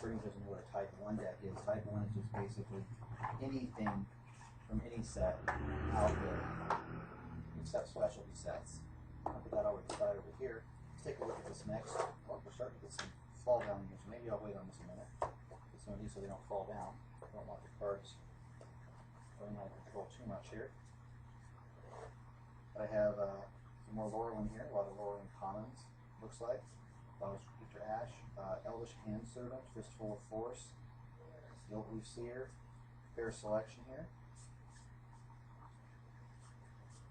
Strange doesn't know what a Type 1 deck is. Type 1 is just basically anything from any set out there, except specialty sets. I'll put that over the side over here. Let's take a look at this next. Oh, we're starting to get some fall down here, so maybe I'll wait on this a minute. Get some of these so they don't fall down. I don't want the cards going out of control too much here. I have some more Lorwyn here, a lot of Lorwyn commons, looks like. Victor Ash, Elvish Handservant, Fistful of Force, Guildleaf Seer, fair selection here.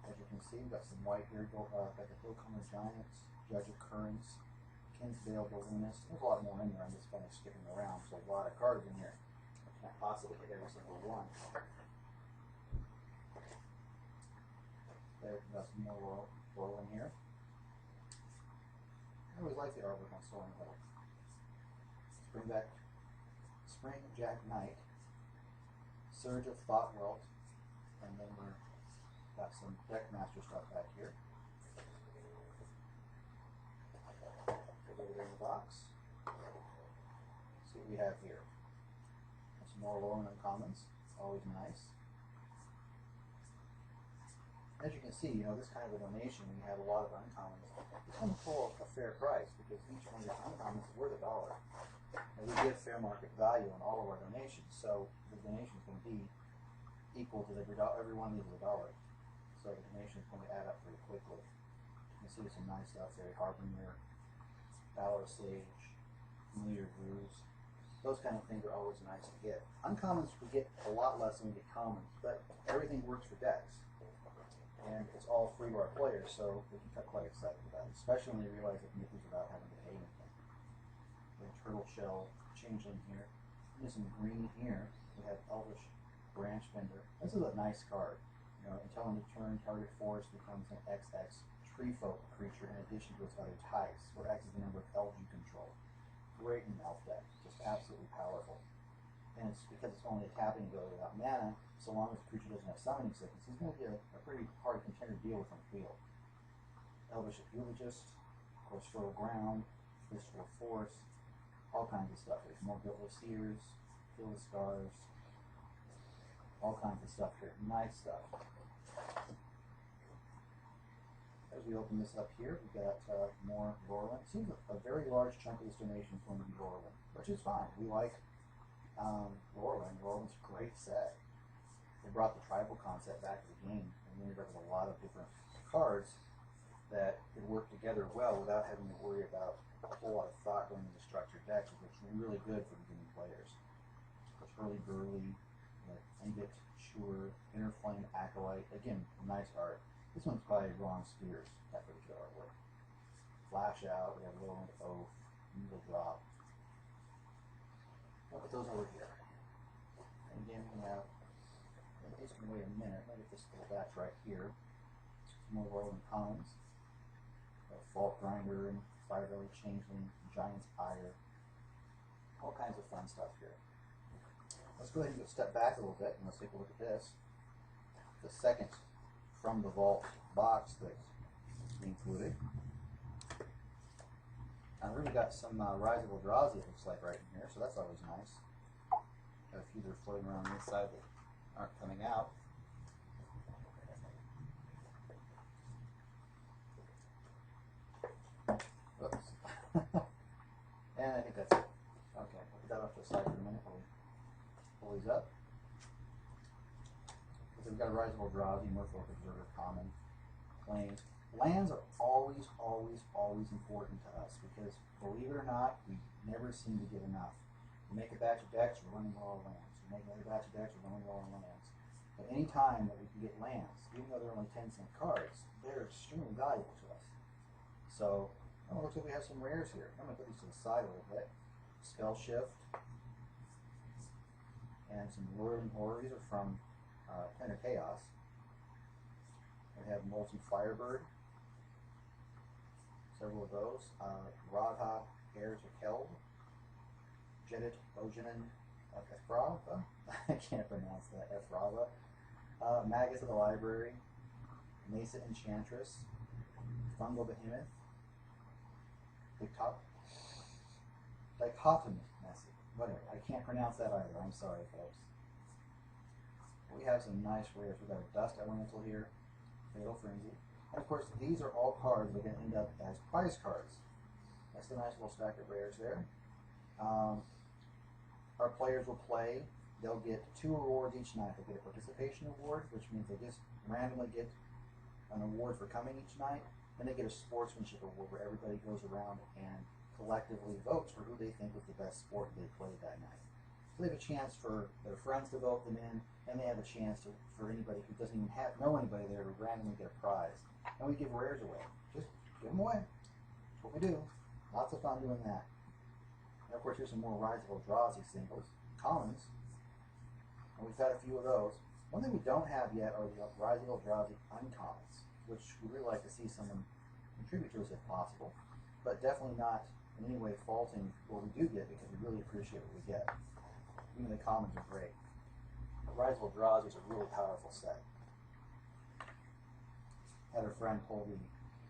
As you can see, we've got some white here, got the Hillcomer Giants, Judge of Currents, Kinsdale Balloonist. There's a lot more in there, I'm just kind of skipping around, so a lot of cards in here. I can't possibly hit every single one. There, we've got some more Lorwyn here. I always like the artwork on Soaring Hill. Spring Jack Knight, Surge of Thoughtwelt, and then we've got some Deckmaster stuff back here. Put it over there in the box. Let's see what we have here. Some more Lorwyn Uncommons, always nice. As you can see, you know, this kind of a donation, when you have a lot of uncommons, it's going to pull a fair price because each one of your uncommons is worth $1. And we give fair market value on all of our donations, so the donation is going to be equal to every one of these is $1. So the donation is going to add up pretty quickly. You can see some nice stuff there: Harbinger, Valor Sage, Familiar Brews. Those kind of things are always nice to get. Uncommons we get a lot less than we get commons, but everything works for decks. And it's all free to our players, so we can get quite excited about it, especially when they realize they can get these without having to pay anything. We have Turtle Shell Changeling here. There's some green here. We have Elvish Branchbender. This is a nice card. You know, until end of turn, target forest becomes an XX tree folk creature in addition to its other types, where X is the number of elves you control. Great in elf deck, just absolutely powerful. And it's because it's only a tapping ability without mana, so long as the creature doesn't have summoning sickness, he's going to be a pretty hard contender to deal with on the field. Elvish Eulogist, of course, Fertile Ground, Fistful of Force, all kinds of stuff. There's more Guildleaf Seers, Fill the Scars, all kinds of stuff here. Nice stuff. As we open this up here, we've got more Lorwyn. Seems a very large chunk of this donation is going to be Lorwyn, which is fine. We like Lorwyn. Lorwyn's a great set. They brought the tribal concept back to the game, and we ended up with a lot of different cards that could work together well without having to worry about a whole lot of thought going into structured decks, which is really good for beginning players. There's Hurly Burly, Engit, Sure, Inner Flame, Acolyte. Again, nice art. This one's by Ron Spears, that particular artwork. Flash Out, we have Lowland Oath, Needle Drop. I'll put those over here. And again, we have, in case we wait a minute, let me get this little batch right here. Some more Lorwyn Commons. Fault Grinder and Firebelly Changeling, Giant's Ire. All kinds of fun stuff here. Let's go ahead and step back a little bit and let's take a look at this. The second From the Vault box that's included. I've really got some Rise of Eldrazi, it looks like, right in here, so that's always nice. Got a few that are floating around the inside that aren't coming out. Whoops. And I think that's it. Okay, I'll put that off to the side for a minute while we pull these up. So we've got a Rise of Eldrazi, Merfolk Observer, Common, Plains. Lands are always important to us because, believe it or not, we never seem to get enough. We make a batch of decks, we're running low on lands. We make another batch of decks, we're running low on lands. But any time that we can get lands, even though they're only 10-cent cards, they're extremely valuable to us. So, oh, it looks like we have some rares here. I'm going to put these to the side a little bit. Spell Shift. And some Whirling Horror. These are from Tender Chaos. We have Molten Firebird. Several of those. Radha, Heirs of Keld. Jedit, Ojanen, Efrava. I can't pronounce that. Efrava. Magus of the Library. Mesa Enchantress. Fungal Behemoth. Dichotomy Whatever. I can't pronounce that either. I'm sorry, folks. We have some nice rares. We've got a Dust Elemental here, Fatal Frenzy. And of course, these are all cards that are going to end up as prize cards. That's a nice little stack of rares there. Our players will play. They'll get 2 rewards each night. They'll get a participation award, which means they just randomly get an award for coming each night. Then they get a sportsmanship award where everybody goes around and collectively votes for who they think was the best sport they played that night. So they have a chance for their friends to vote them in, and they have a chance for anybody who doesn't even know anybody there to randomly get a prize. And we give rares away. Just give them away. That's what we do. Lots of fun doing that. And of course, here's some more Rise of Eldrazi singles. Commons. And we've had a few of those. One thing we don't have yet are the Rise of Eldrazi uncommons, which we really like to see someone contribute to us if possible, but definitely not in any way faulting what we do get because we really appreciate what we get. Even the commons are great. But Rise of Eldrazi is a really powerful set. Had a friend pull the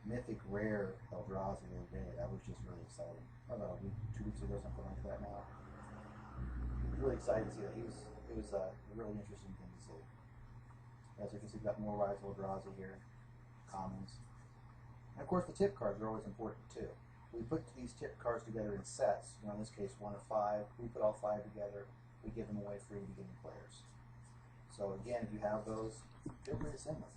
mythic rare Eldrazi the other day. That was just really exciting. About a week, 2 weeks ago, something like that now. Really excited to see that. It was a really interesting thing to see. As you can see, we've got more Rise of Eldrazi here, commons. And of course, the tip cards are always important too. We put these tip cards together in sets. In this case, 1 of 5. We put all 5 together. We give them away free to beginning players. So again, if you have those, feel free to send them.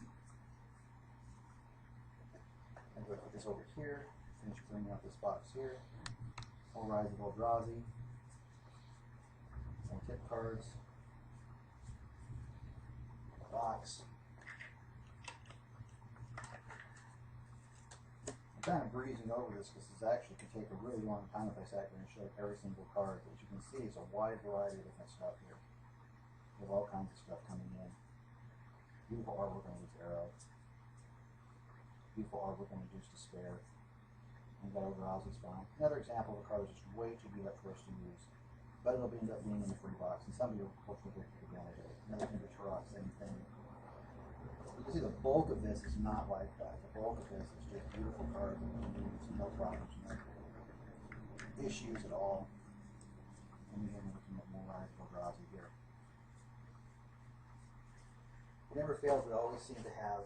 I'm going to put this over here. Finish cleaning up this box here. More Rise of Eldrazi. More tip cards. Box. I'm kind of breezing over this because this actually could take a really long time if I sat here and showed every single card. But as you can see, it's a wide variety of different stuff here. We have all kinds of stuff coming in. Beautiful artwork on this arrow. Beautiful artwork on Reduced Despair. And that Eldrazi's fine. Another example of a card that's just way too beat up for us to use. But it'll end up being in the free box, and some of you will hopefully take advantage of it. Another thing with Turok, same thing. You can see the bulk of this is not like that. The bulk of this is just beautiful cards that you can use, no problems, no issues at all. And again, we're looking at more Rise of Eldrazi here. It never fails, we always seem to have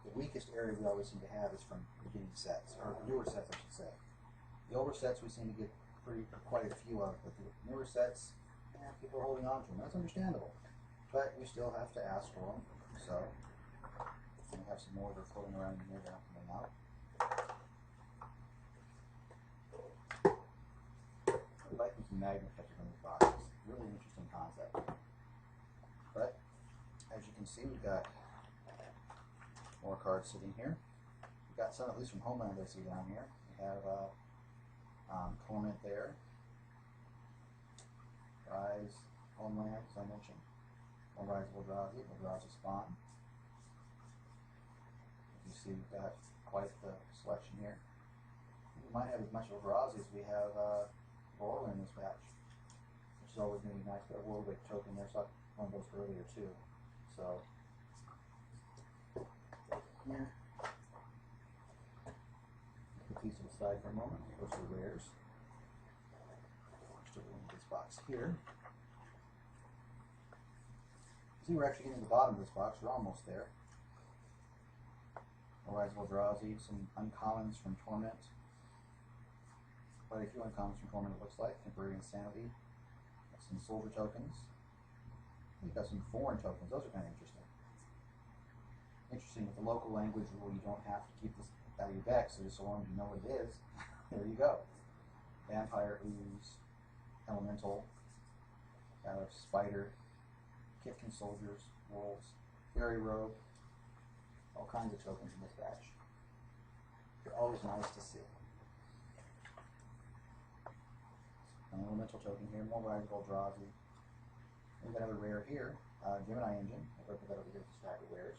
the weakest area we always seem to have is from beginning sets, or newer sets, I should say. The older sets we seem to get quite a few of, but the newer sets, people are holding on to them. That's understandable, but we still have to ask for them. So we have some more that are floating around in here that are coming out. I like these magnet catchers on these boxes. Really interesting concept. But as you can see, we've got more cards sitting here. We've got some, at least from Homeland, I see down here. We have Torment there. Rise, Homeland, as I mentioned. More Rise of Eldrazi, Eldrazi Spawn. You see, we've got quite the selection here. We might have as much Eldrazi as we have Aura in this batch, which is always going to be nice. Got a World Wake token there, so I one of those earlier too. So, here. Put these to the side for a moment. Those are rares. Still going into this box here. See, we're actually getting to the bottom of this box. We're almost there. Rise of Eldrazi, some uncommons from Torment. Quite a few uncommons from Torment, it looks like. Temporary Insanity. Got some soldier tokens. We've got some foreign tokens. Those are kind of interesting. Interesting with the local language rule, you don't have to keep this out of your deck, so just so long as you know what it is, there you go. Vampire Ooze, Elemental, Spider, Kithkin Soldiers, Wolves, Fairy Rogue, all kinds of tokens in this batch. They're always nice to see. An Elemental token here, more Rise of Eldrazi. We've got another rare here, Gemini Engine. I'll put that over here to stack of rares.